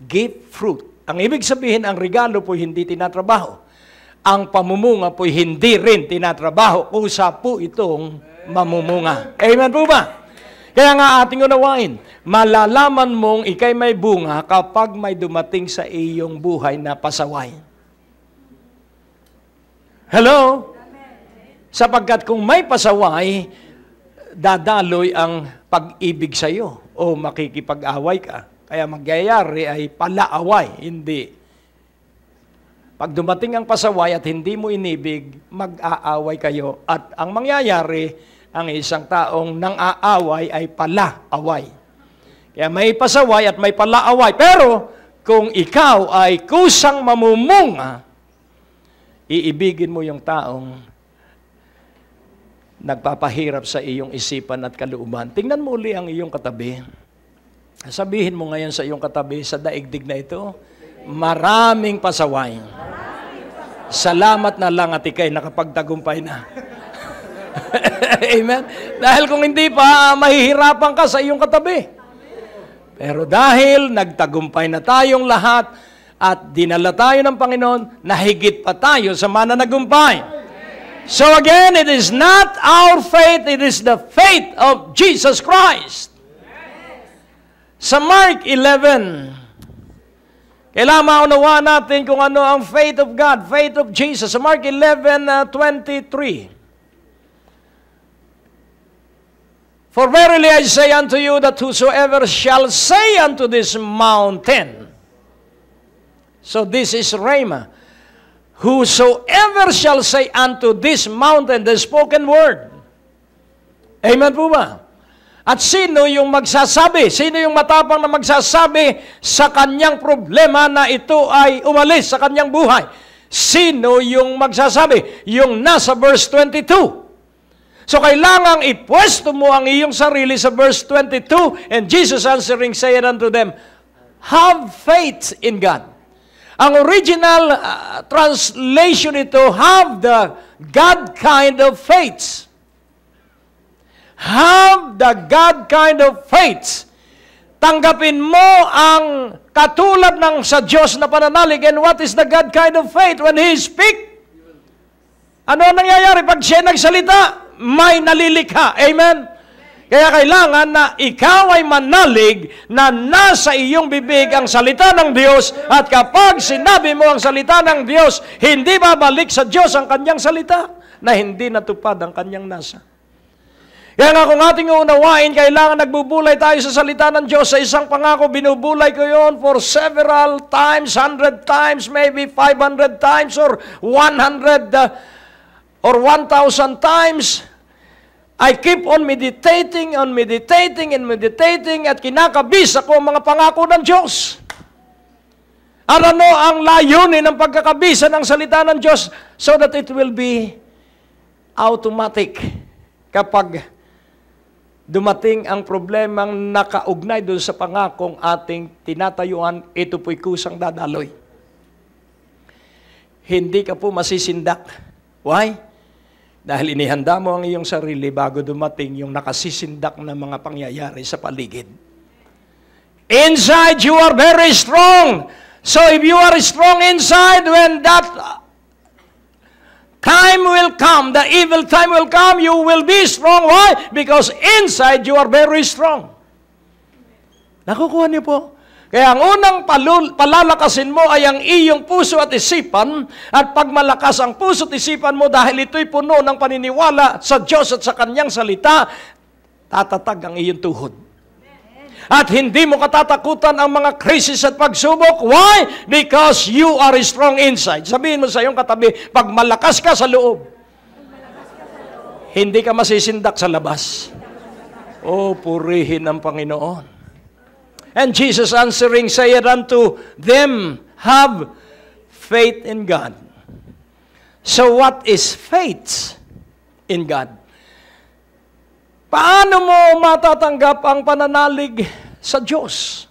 Give fruit. Ang ibig sabihin, ang regalo po hindi tinatrabaho. Ang pamumunga po hindi rin tinatrabaho. Kusa po itong mamumunga. Amen po ba? Kaya nga ating unawain, malalaman mong ikay may bunga kapag may dumating sa iyong buhay na pasaway. Hello? Sapagkat kung may pasaway, dadaloy ang pag-ibig sa iyo o makikipag-away ka. Kaya magyayari ay palaaway, hindi. Pag dumating ang pasaway at hindi mo inibig, mag-aaway kayo. At ang mangyayari, ang isang taong nang-aaway ay palaaway. Kaya may pasaway at may palaaway. Pero kung ikaw ay kusang mamumunga, iibigin mo yung taong nagpapahirap sa iyong isipan at kalooban. Tingnan mo uli ang iyong katabi. Sabihin mo ngayon sa iyong katabi, sa daigdig na ito, maraming pasaway. Salamat na lang at ikay nakapagtagumpay na. Amen? Dahil kung hindi pa, mahihirapan ka sa iyong katabi. Pero dahil nagtagumpay na tayong lahat at dinala tayo ng Panginoon, nahigit pa tayo sa mananagumpay. So again, it is not our faith, it is the faith of Jesus Christ. Sa Mark 11, kailangan maunawaan natin kung ano ang faith of God, faith of Jesus. Sa Mark 11:23. For verily I say unto you that whosoever shall say unto this mountain, so this is Rhema, whosoever shall say unto this mountain, the spoken word. Amen po ba? At sino yung magsasabi? Sino yung matapang na magsasabi sa kanyang problema na ito ay umalis sa kanyang buhay? Sino yung magsasabi? Yung nasa verse 22. So kailangang ipwesto mo ang iyong sarili sa verse 22, and Jesus answering said unto them, have faith in God. Ang original translation ito, have the God kind of faith. Have the God kind of faith. Tanggapin mo ang katulad ng sa Diyos na pananalig. And what is the God kind of faith? When He speak, ano ang nangyayari? Pag siya nagsalita, may nalilikha. Amen? Kaya kailangan na ikaw ay manalig na nasa iyong bibig ang salita ng Diyos, at kapag sinabi mo ang salita ng Diyos, hindi babalik sa Diyos ang kanyang salita na hindi natupad ang kanyang nasa. Kaya nga kung ating uunawain, kailangan nagbubulay tayo sa salita ng Diyos. Sa isang pangako, binubulay ko yon for several times, 100 times, maybe 500 times, or 100 or 1,000 times. I keep on meditating, and meditating, at kinakabis ako ang mga pangako ng Diyos. At ano ang layunin ng pagkakabisa ng salita ng Diyos? So that it will be automatic kapag dumating ang problemang nakaugnay doon sa pangakong ating tinatayuan, ito po'y kusang dadaloy. Hindi ka po masisindak. Why? Dahil inihanda mo ang iyong sarili bago dumating yung nakasisindak na mga pangyayari sa paligid. Inside, you are very strong. So if you are strong inside, when that time will come, the evil time will come, you will be strong. Why? Because inside, you are very strong. Nakukuha niyo po? Kaya ang unang palalakasin mo ay ang iyong puso at isipan, at pag malakas ang puso at isipan mo dahil ito'y puno ng paniniwala sa Diyos at sa Kanyang salita, tatatag ang iyong tuhod. At hindi mo katatakutan ang mga krisis at pagsubok. Why? Because you are strong inside. Sabihin mo sa iyong katabi, pag malakas ka sa loob, hindi ka masisindak sa labas. Oh, purihin ang Panginoon. And Jesus answering said unto them, have faith in God. So what is faith in God? Paano mo matatanggap ang pananalig sa Diyos?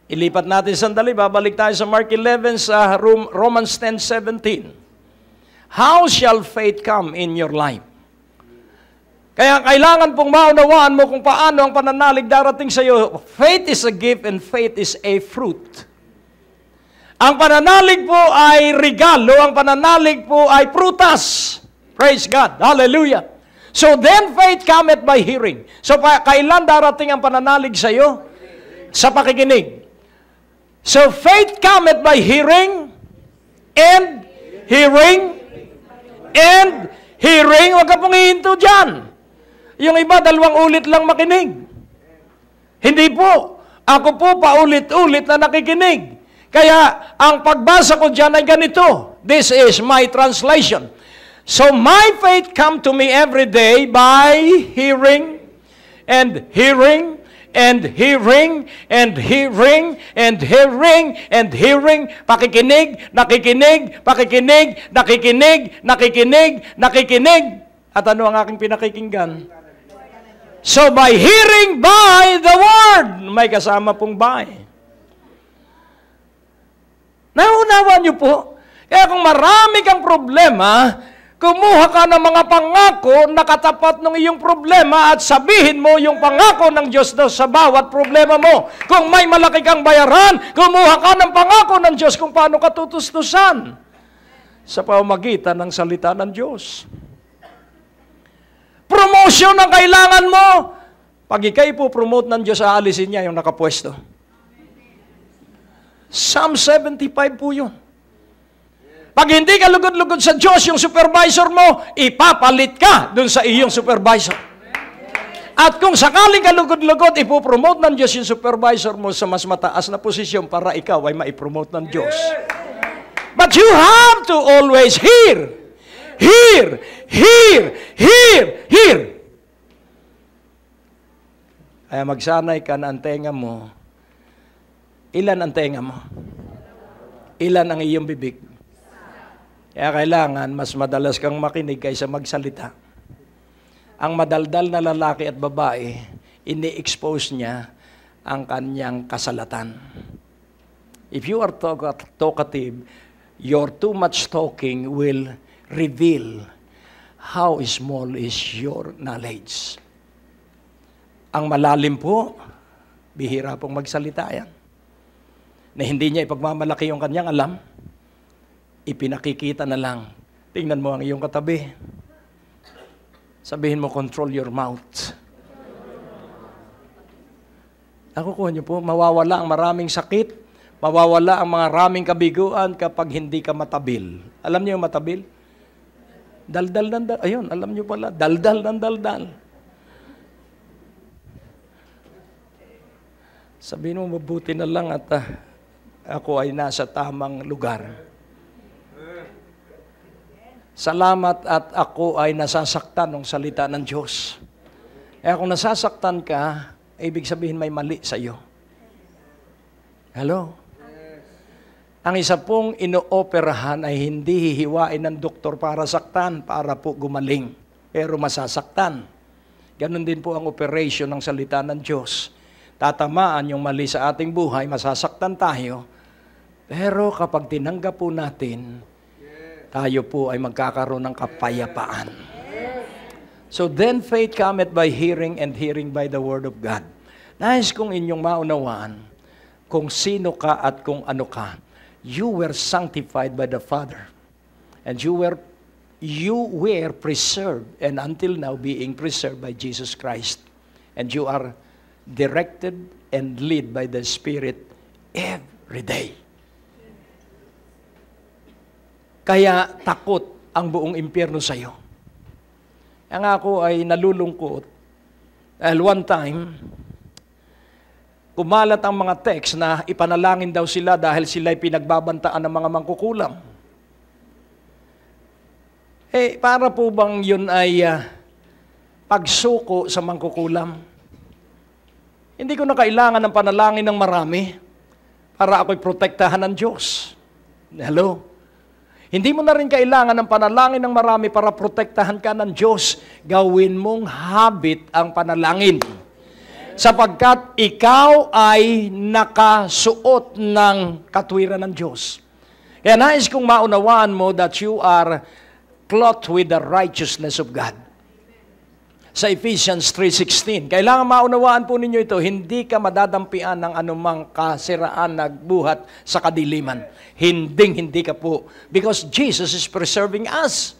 Ilipat natin sandali, babalik tayo sa Mark 11, sa Romans 10:17. How shall faith come in your life? Kaya kailangan pong maunawaan mo kung paano ang pananalig darating sa iyo. Faith is a gift and faith is a fruit. Ang pananalig po ay regalo, ang pananalig po ay prutas. Praise God. Hallelujah. So then faith cometh by hearing. So kailan darating ang pananalig sa iyo? Sa pakikinig. So faith cometh by hearing and hearing and hearing. Huwag ka pong hihinto dyan. Yung iba, 2 ulit lang makinig. Hindi po. Ako po paulit-ulit na nakikinig. Kaya ang pagbasa ko dyan ay ganito. This is my translation. So my faith come to me every day by hearing and hearing and hearing and hearing and hearing and hearing. Pakikinig, nakikinig, pakikinig, nakikinig, nakikinig, nakikinig. At ano ang aking pinakikinggan? So by hearing by the word, may kasama pong by. Naunawa niyo po? Kaya kung marami kang problema, kumuha ka ng mga pangako na katapat ng iyong problema at sabihin mo yung pangako ng Diyos daw sa bawat problema mo. Kung may malaki kang bayaran, kumuha ka ng pangako ng Diyos kung paano ka tutustusan sa pamamagitan ng salita ng Diyos. Promotion ang kailangan mo. Pag ikay po promote ng Diyos, aalisin niya yung nakapwesto. Psalm 75 po yun. Pag hindi ka lugod-lugod sa Diyos, yung supervisor mo, ipapalit ka dun sa iyong supervisor. At kung sakaling ka lugod-lugod, ipopromote ng Diyos yung supervisor mo sa mas mataas na posisyon para ikaw ay maipromote ng Diyos. But you have to always hear. Hear, hear, hear, hear. Kaya magsanay ka na ang tenga mo. Ilan ang tenga mo? Ilan ang iyong bibig? Kaya kailangan mas madalas kang makinig kaysa magsalita. Ang madaldal na lalaki at babae, ini-expose niya ang kanyang kasalatan. If you are talkative, your too much talking will reveal how small is your knowledge. Ang malalim po, bihira pong magsalita yan. Na hindi niya ipagmamalaki yung kanyang alam, ipinakikita na lang. Tingnan mo ang iyong katabi. Sabihin mo, control your mouth. Nakukuha niyo po, mawawala ang maraming sakit, mawawala ang mga maraming kabiguan kapag hindi ka matabil. Alam niyo yung matabil? Daldal ng daldal. Ayun, alam niyo pala, daldal ng daldal. Sabihin mo, mabuti na lang at ako ay nasa tamang lugar. Salamat at ako ay nasasaktan ng salita ng Diyos. Kaya kung nasasaktan ka, ibig sabihin may mali sa iyo. Hello? Ang isa pong inooperahan ay hindi hihiwain ng doktor para saktan, para po gumaling, pero masasaktan. Ganon din po ang operation ng salita ng Diyos. Tatamaan yung mali sa ating buhay, masasaktan tayo, pero kapag tinanggap po natin, tayo po ay magkakaroon ng kapayapaan. So then faith cometh by hearing and hearing by the word of God. Nais kong inyong maunawaan kung sino ka at kung ano ka. You were sanctified by the Father. And you were preserved and until now being preserved by Jesus Christ. And you are directed and led by the Spirit every day. Kaya takot ang buong impyerno sa iyo. Ang ako ay nalulungkot dahil one time, kumalat ang mga text na ipanalangin daw sila dahil sila'y pinagbabantaan ng mga mangkukulam. Para po bang yun ay pagsuko sa mangkukulam? Hindi ko na kailangan ng panalangin ng marami para ako'y protektahan ng Diyos. Hello? Hindi mo na rin kailangan ng panalangin ng marami para protektahan ka ng Diyos. Gawin mong habit ang panalangin. Sapagkat ikaw ay nakasuot ng katwiran ng Diyos. Kaya nais kong maunawaan mo that you are clothed with the righteousness of God. Sa Ephesians 3:16, kailangan maunawaan po ninyo ito, hindi ka madadampian ng anumang kasiraan nagbuhat sa kadiliman. Hindi ka po. Because Jesus is preserving us.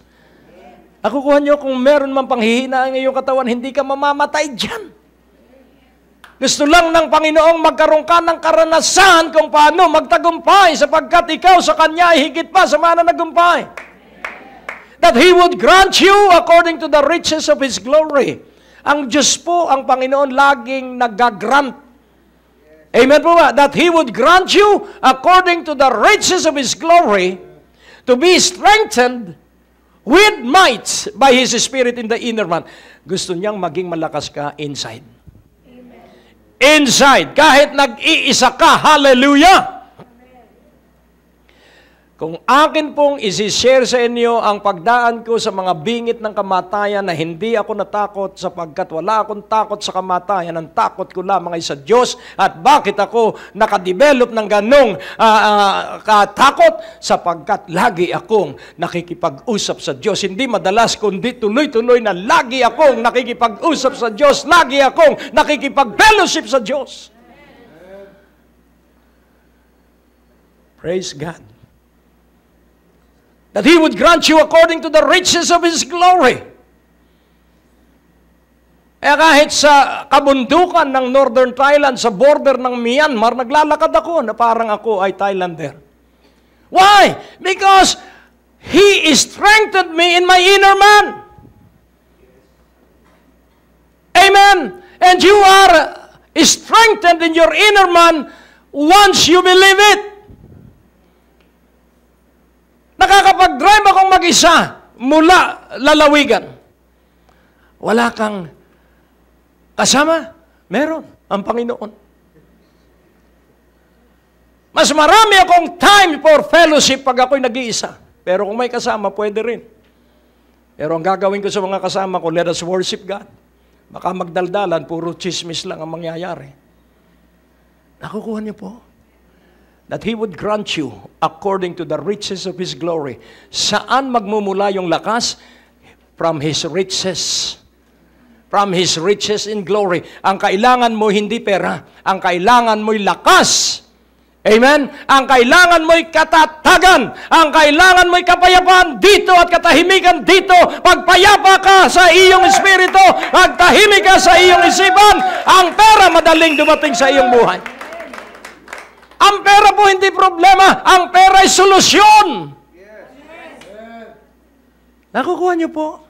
Nakukuha nyo kung meron man panghihina ang iyong katawan, hindi ka mamamatay dyan. Gusto lang ng Panginoong magkaroon ka ng karanasan kung paano magtagumpay sapagkat ikaw sa Kanya ay higit pa sa mga nagumpay. That He would grant you according to the riches of His glory. Ang Diyos po, ang Panginoon, laging nag-grant. Amen po ba? That He would grant you according to the riches of His glory to be strengthened with might by His Spirit in the inner man. Gusto niyang maging malakas ka inside. Inside. Kahit nag-iisa ka. Hallelujah! Kung akin pong isi-share sa inyo ang pagdaan ko sa mga bingit ng kamatayan na hindi ako natakot sapagkat wala akong takot sa kamatayan, ang takot ko lamang ay sa Diyos. At bakit ako nakadevelop ng ganong katakot? Sapagkat lagi akong nakikipag-usap sa Diyos. Hindi madalas, kundi tuloy-tuloy na lagi akong nakikipag-usap sa Diyos. Lagi akong nakikipag-fellowship sa Diyos. Praise God. That He would grant you according to the riches of His glory. Kahit sa kabundukan ng Northern Thailand, sa border ng Myanmar, naglalakad ako na parang ako ay Thailander. Why? Because He strengthened me in my inner man. Amen. And you are strengthened in your inner man once you believe it. Nakakapag-drive akong mag-isa mula lalawigan. Wala kang kasama? Meron. Ang Panginoon. Mas marami akong time for fellowship pag ako'y nag-iisa. Pero kung may kasama, pwede rin. Pero ang gagawin ko sa mga kasama ko, let us worship God. Baka magdaldalan, puro chismis lang ang mangyayari. Nakukuha niyo po? That He would grant you according to the riches of His glory. Saan magmumula yung lakas? From His riches. From His riches in glory. Ang kailangan mo hindi pera. Ang kailangan mo'y lakas. Amen? Ang kailangan mo'y katatagan. Ang kailangan mo'y kapayapaan dito at katahimikan dito. Pagpayapa ka sa iyong espiritu, pagtahimik ka sa iyong isipan, ang pera madaling dumating sa iyong buhay. Ang pera po hindi problema. Ang pera ay solusyon. Nakukuha niyo po?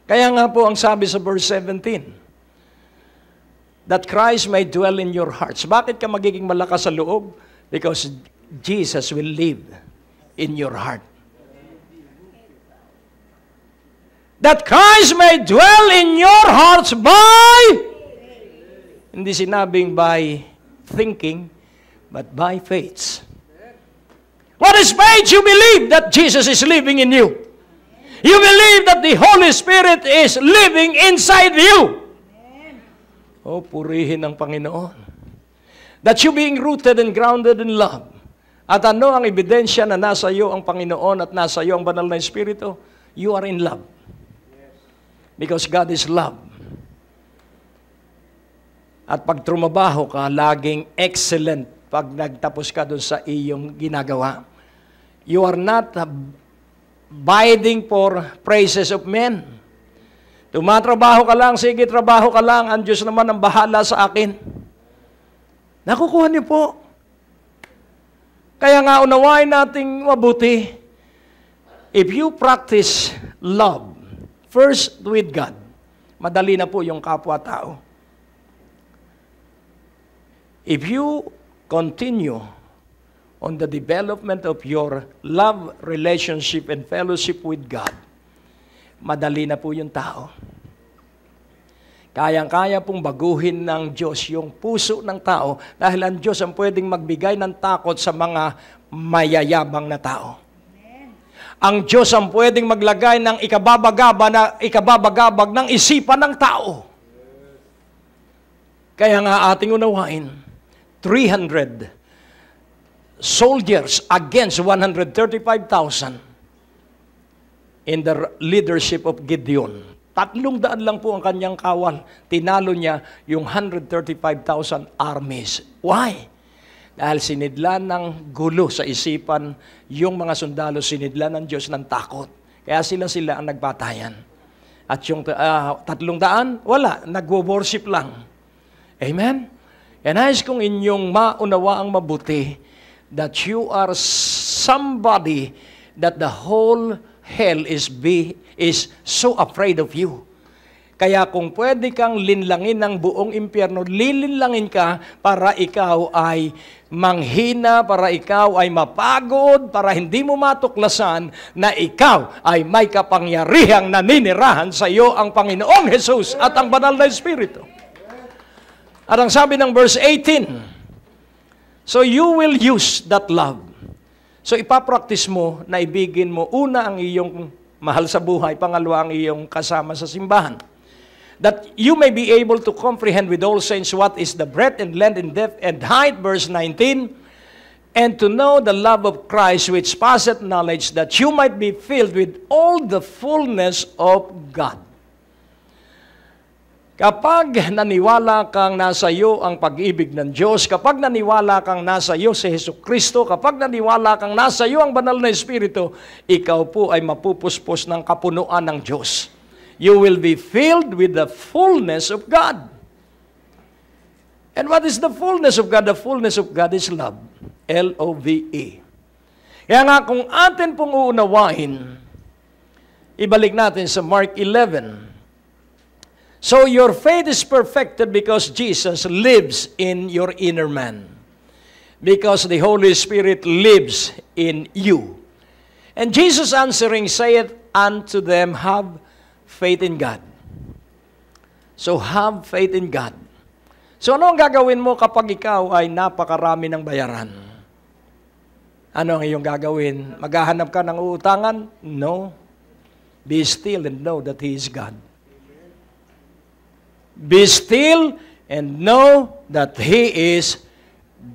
Kaya nga po ang sabi sa verse 17, that Christ may dwell in your hearts. Bakit ka magiging malakas sa loob? Because Jesus will live in your heart. That Christ may dwell in your hearts by... Hindi sinabing by thinking, but by faith. What is faith? You believe that Jesus is living in you. You believe that the Holy Spirit is living inside you. Oh, purihin ang Panginoon. That you being rooted and grounded in love. At ano ang ebidensya na nasa iyo ang Panginoon at nasa iyo ang banal na Espiritu? You are in love. Because God is love. At pag trumabaho ka, laging excellent pag nagtapos ka doon sa iyong ginagawa. You are not bidding for praises of men. Tumatrabaho ka lang, sige, trabaho ka lang, ang Diyos naman ang bahala sa akin. Nakukuha niyo po. Kaya nga unawain nating mabuti, if you practice love, first with God, madali na po yung kapwa-tao. If you continue on the development of your love, relationship, and fellowship with God, madali na po yung tao. Kayang-kaya pong baguhin ng Diyos yung puso ng tao dahil ang Diyos ang pwedeng magbigay ng takot sa mga mayayabang na tao. Ang Diyos ang pwedeng maglagay ng ikababagabag ng isipan ng tao. Kaya nga ating unawain, 300 soldiers against 135,000 in the leadership of Gideon. 300 lang po ang kanyang kawal. Tinalo niya yung 135,000 armies. Why? Dahil sinidlan ng gulo sa isipan yung mga sundalo, sinidlan ng Diyos ng takot. Kaya sila ang nagbatayan. At yung 300, wala, nagwo-worship lang. Amen? Kaya nais kong inyong maunawa ang mabuti that you are somebody that the whole hell is so afraid of you. Kaya kung pwede kang linlangin ng buong impyerno, lilinlangin ka para ikaw ay manghina, para ikaw ay mapagod, para hindi mo matuklasan na ikaw ay may kapangyarihang naninirahan sa iyo ang Panginoong Jesus at ang Banal na Espiritu. At ang sabi ng verse 18, so you will use that love. So ipapractice mo na ibigin mo una ang iyong mahal sa buhay, pangalawa ang iyong kasama sa simbahan. That you may be able to comprehend with all saints what is the breadth and length and depth and height, verse 19, and to know the love of Christ which passeth knowledge, that you might be filled with all the fullness of God. Kapag naniwala kang nasa iyo ang pag-ibig ng Diyos, kapag naniwala kang nasa iyo si Jesucristo, kapag naniwala kang nasa iyo ang Banal na Espiritu, ikaw po ay mapupuspos ng kapunuan ng Diyos. You will be filled with the fullness of God. And what is the fullness of God? The fullness of God is love. L-O-V-E. Kaya nga kung atin pong uunawain, ibalik natin sa Mark 11. So your faith is perfected because Jesus lives in your inner man. Because the Holy Spirit lives in you. And Jesus answering saith unto them, have faith in God. So have faith in God. So ano ang gagawin mo kapag ikaw ay napakarami ng bayaran? Ano ang iyong gagawin? Maghahanap ka ng uutangan? No. Be still and know that He is God. Be still and know that He is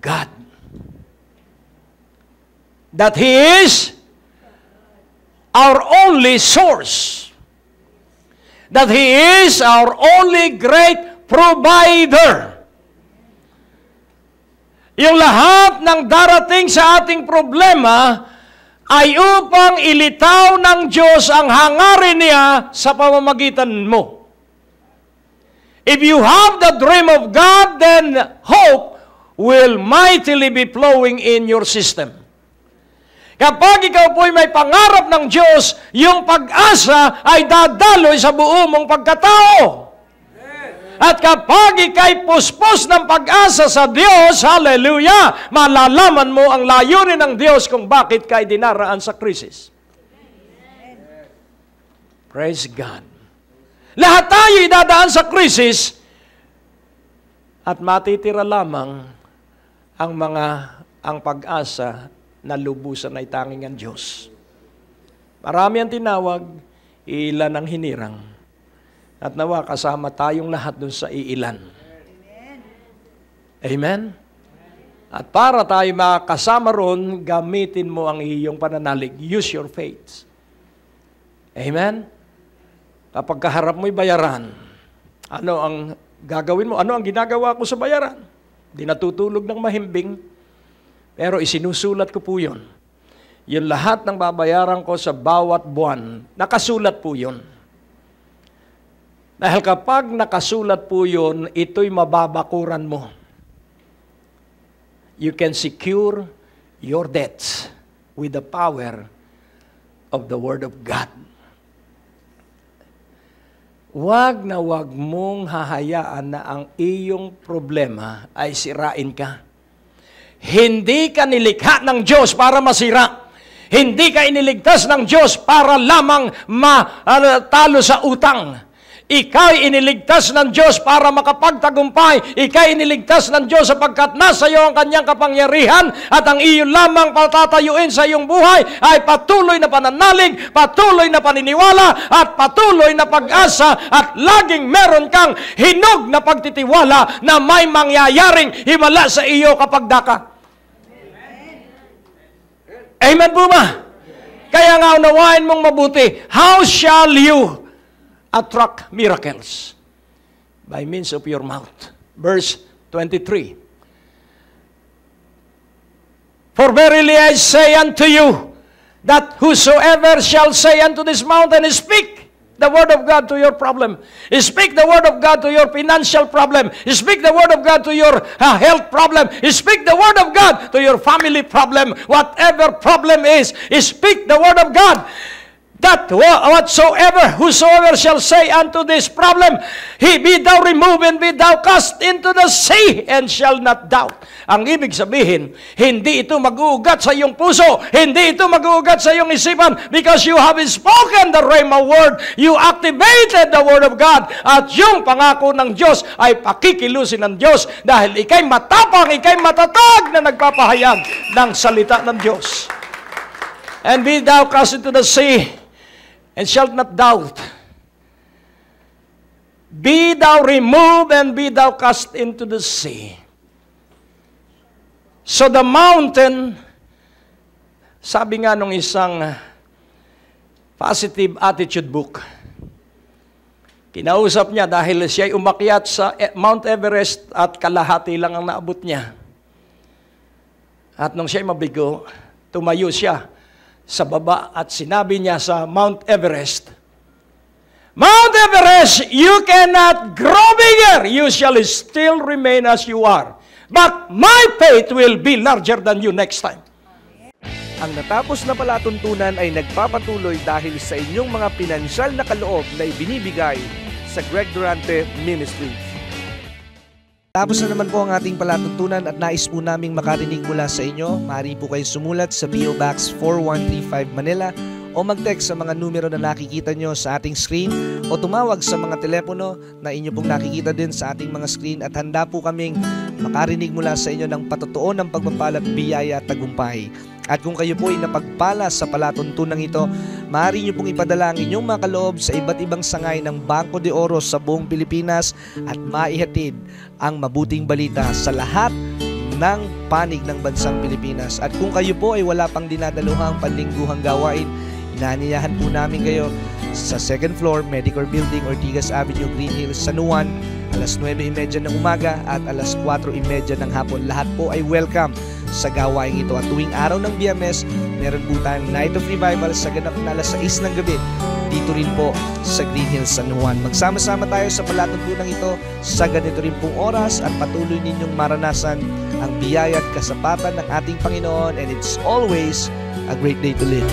God. That He is our only source. That He is our only great provider. Yung lahat ng darating sa ating problema ay upang ilitaw ng Diyos ang hangarin niya sa pamamagitan mo. If you have the dream of God, then hope will mightily be flowing in your system. Kapag ikaw po'y may pangarap ng Diyos, yung pag-asa ay dadaloy sa buo mong pagkatao. At kapag ika'y puspos ng pag-asa sa Diyos, hallelujah, malalaman mo ang layunin ng Diyos kung bakit ka'y dinaraan sa krisis. Praise God. Lahat tayo idadaan sa krisis at matitira lamang ang pag-asa na lubusan ay tanging ang Diyos. Marami ang tinawag, ilan ang hinirang. At nawa kasama tayong lahat dun sa iilan. Amen? At para tayo makasama ron, gamitin mo ang iyong pananalig. Use your faith. Amen? Kapag kaharap mo'y bayaran, ano ang gagawin mo? Ano ang ginagawa ko sa bayaran? Di natutulog ng mahimbing. Pero isinusulat ko po yun. Yung lahat ng babayaran ko sa bawat buwan, nakasulat po yun. Dahil kapag nakasulat po yun, ito'y mababakuran mo. You can secure your debts with the power of the Word of God. Wag na wag mong hahayaan na ang iyong problema ay sirain ka. Hindi ka nilikha ng Diyos para masira. Hindi ka iniligtas ng Diyos para lamang matalo sa utang. Ika'y iniligtas ng Diyos para makapagtagumpay. Ika'y iniligtas ng Diyos sapagkat nasa iyo ang kanyang kapangyarihan at ang iyo lamang patatayuin sa iyong buhay ay patuloy na pananalig, patuloy na paniniwala at patuloy na pag-asa at laging meron kang hinog na pagtitiwala na may mangyayaring himala sa iyo kapag daka. Amen po ba? Kaya nga unawain mong mabuti, how shall you attract miracles? By means of your mouth. Verse 23. For verily I say unto you, that whosoever shall say unto this mountain, speak the word of God to your problem. Speak the word of God to your financial problem. Speak the word of God to your health problem. Speak the word of God to your family problem. Whatever problem is, speak the word of God. That whosoever shall say unto this problem, be thou removed and be thou cast into the sea, and shall not doubt. Ang ibig sabihin, hindi ito mag-uugat sa iyong puso, hindi ito mag-uugat sa iyong isipan, because you have spoken the Rhema word, you activated the word of God, at yung pangako ng Diyos ay pakikilusin ng Diyos, dahil ikay matapang, ikay matatag na nagpapahayag ng salita ng Diyos. And be thou cast into the sea, and shalt not doubt. Be thou removed and be thou cast into the sea. So the mountain, sabi nga nung isang positive attitude book, kinausap niya dahil siya'y umakyat sa Mount Everest at kalahati lang ang naabot niya. At nung siya'y mabigo, tumayo siya sa baba at sinabi niya sa Mount Everest, Mount Everest, you cannot grow bigger. You shall still remain as you are. But my faith will be larger than you next time. Ang natapos na palatuntunan ay nagpapatuloy dahil sa inyong mga pinansyal na kaloob na ibinibigay sa Greg Durante Ministries. Tapos na naman po ang ating palatuntunan at nais po naming makarinig mula sa inyo. Maaari po kayo sumulat sa PO Box 4135 Manila o mag-text sa mga numero na nakikita nyo sa ating screen o tumawag sa mga telepono na inyo pong nakikita din sa ating mga screen, at handa po kaming makarinig mula sa inyo ng patotoo ng pagpapala at biyaya at tagumpay. At kung kayo po ay napagpala sa palatuntunang ito, maaari nyo pong ipadala ang inyong mga kaloob sa iba't ibang sangay ng Bangko de Oro sa buong Pilipinas at maihatid ang mabuting balita sa lahat ng panig ng bansang Pilipinas. At kung kayo po ay wala pang dinadaluhang panlingguhang gawain, inaanyayahan po namin kayo sa 2nd floor, Medicor Building, Ortigas Avenue, Green Hills, San Juan, alas 9:30 ng umaga at alas 4:30 ng hapon. Lahat po ay welcome sa gawain ito. At tuwing araw ng Biyernes, meron po tayong Night of Revival sa ganap na alas 6 ng gabi. Dito rin po sa Green Hills, San Juan. Magsama-sama tayo sa palatuntunan ito sa ganito rin pong oras at patuloy ninyong maranasan ang biyaya at kasapatan ng ating Panginoon, and it's always a great day to live.